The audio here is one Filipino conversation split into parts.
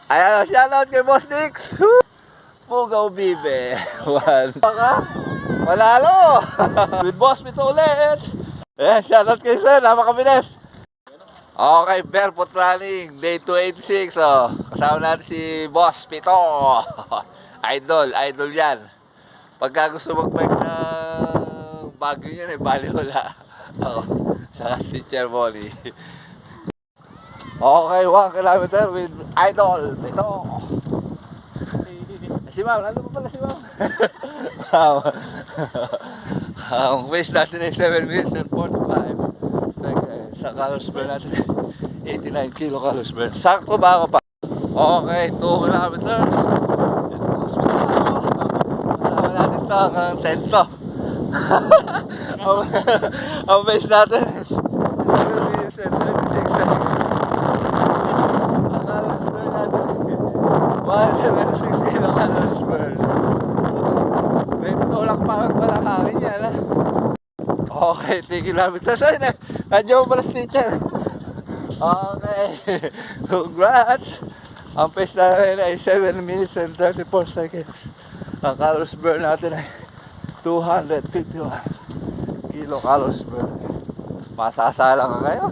Ayan, shoutout kay Boss Dix. Pugaw Bibe. One. Manalo. With Boss Pito ulit. Ayan, shoutout kay Sir. Napakabilis. Okay, barefoot running. Day 286. Oh. Kasama natin si Boss Pito. Idol yan. Pagka gusto mag-bike ng Baguio yan bali wala. Saka teacher Molly. Okay, 1 kilometer with Idol Pito. Si Ma'am, nandun pa pala si Ma'am. Ang pace natin ay 7 minutes and 45 seconds. Sa calories burn natin 89 kilocalories burn. Sakto ba ako pa? Okay, 2 kilometers. Kasama natin ito hanggang 10 to. Ang pace natin is 7 minutes and 26 seconds. Ang calories burn natin 176 kilocalories burn. May tulak pa pala kakin yan ha. Okay, 3 kilometers. Ay, nandiyan mo pala si teacher. Okay, congrats. Ang pace natin ay 7 minutes and 34 seconds. Ang calories burn natin ay 251 kilocalories burn. Masasala ka ngayon.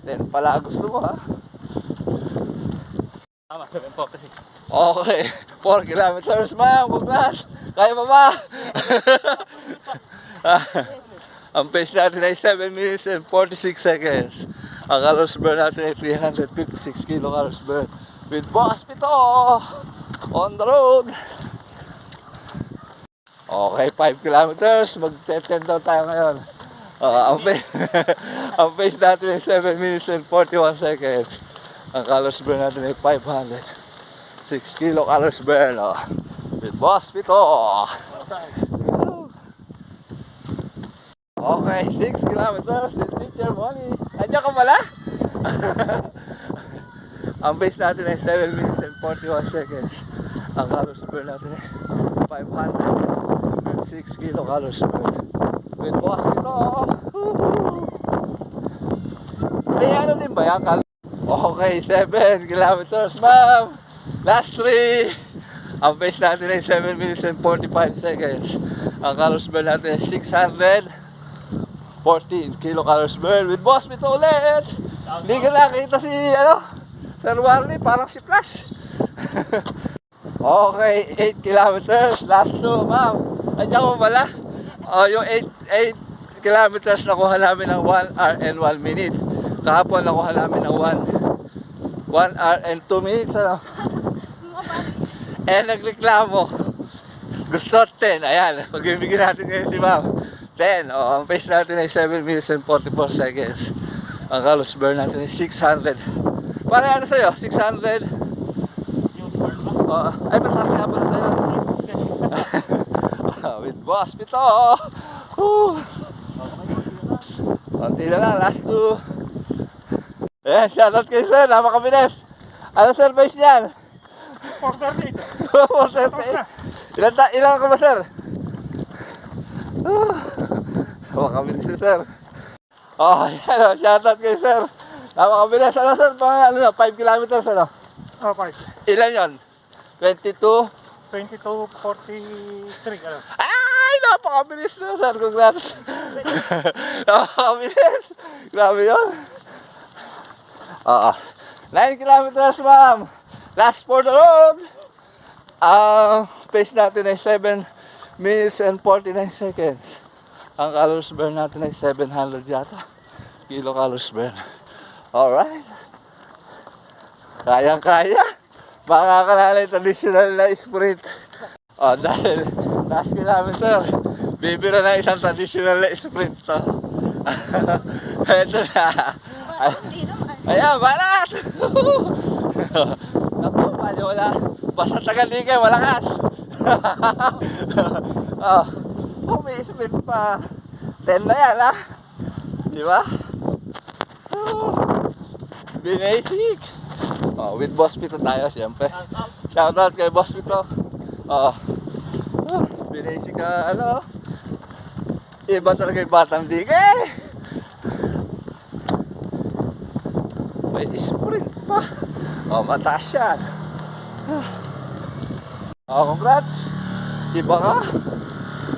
Then pala gusto mo ha. Tama, 746. Okay, 4 kilometers ma'am, congrats. Kaya pa ba? Ang pace natin ay 7 minutes and 46 seconds. Ang calories burn natin ay 356 kilocalories burn. With Boss Pito on the road. Okay, 5 kilometers. Mag-10 daw tayo ngayon. Ang pace natin ay 7 minutes and 41 seconds. Ang calories burn natin ay 506 kilocalories burn. With Boss Pito. Okay, 6 kilometers with teacher Molly. Andiyan ka pala? Ang pace natin ay 7 minutes and 41 seconds. Ang calories burn natin ay 506 kilocalories burn. With Boss Pito. May ano din ba yan? Okay, 7 kilometers ma'am. Last 3. Ang pace natin ay 7 minutes and 45 seconds. Ang calories burn natin ay 614 kilocalories burn. With Boss Pito ulit. Hindi ka nakita si Sir Warley, parang si Flash. Okay, 8 kilometers. Last 2 ma'am. Andiyan ko pala. Yung 8 kilometers nakuha namin ng 1 hour and 1 minute. Kahapon nakuha namin ng 1 hour and 2 minutes. Nagreklamo. Gusto 10. Ayan, pagbibigyan natin ngayon si ma'am. 10. Ang pace natin ay 7 minutes and 44 seconds. Ang calories burn natin ay 600. Para ano sa'yo? 600? Ay, mataas nga pala sa'yo. With Boss Pito. Kunti na lang, last 2. Ayan, shoutout kay sir, napakabilis. Ano sir pace niyan? 438. 438. Ilan ka ba sir? Napakabilis si sir. Ayan, shoutout kay sir. Napakabilis. Ano sir, 5 kilometers ano? 5. Ilan yon? 22? 22:43. Ano? Ay, napakabilis na sir. Congrats. Napakabilis. Grabe yun. 9 kilometers ma'am. Last for the road. Pace natin ay 7 minutes and 49 seconds. Ang calories burn natin ay 700 yata. Kilocalories burn. Alright. Kayang-kaya. Makakanalay traditional na sprint. Dahil last kilometer, bibira na isang traditional na sprint to. Ito na. Ayan, balat! Naku, pali wala. Basta taga-ligay, malakas. May sprint pa. 10 na yan, ha? Di ba? Binasic. With Boss Pito tayo, siyempre. Shoutout kay Boss Pito. Binasic ka, Iba talaga yung batang digay. May sprint pa. Oh, mataas yan. Oh, congrats. Iba ka.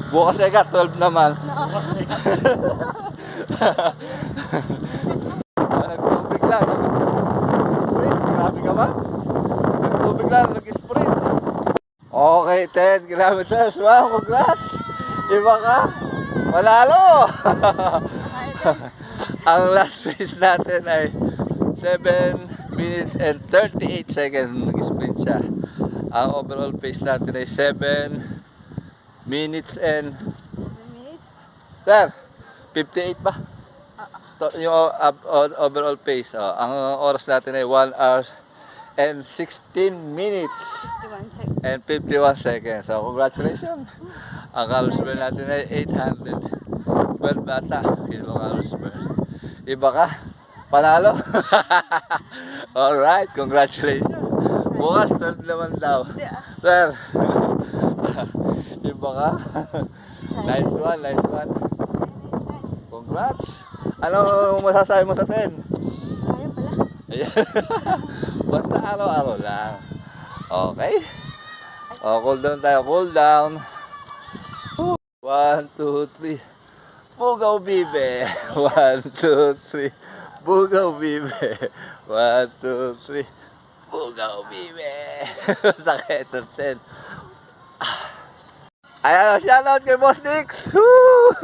Bukas eka, 12 naman. Nagtubig lang. Sprint, grabe ka ba? Nagtubig lang, nag-sprint. Okay, 10 kilometers. Wow, congrats. Iba ka. Manalo. Ang last race natin ay 7 minutes and 38 seconds. Nag-sprint siya. Ang overall pace natin ay 7 minutes and 7 minutes? Sir, 58 ba? Yung overall pace. Oh, ang oras natin ay 1 hour and 16 minutes 51 seconds. and 51 seconds. So, congratulations. Ang Carlsberg natin ay 812 bata. Kilo Carlsberg. Iba ka? Panalo? Alright, congratulations. Bukas 12 naman daw. Hindi Sir, iba ka? Nice one, nice one. Congrats. Ano masasabi mo sa 10? Kaya pala. Ayan. Basta araw-araw lang. Okay. O, cool down tayo. Cool down. 1, 2, 3. Bugaw bibe. 1, 2, 3. Bugaw bibe. 1, 2, 3. Bugaw bibe. Sakit ng 10. Ayan, shoutout kay Boss Nix. Woo!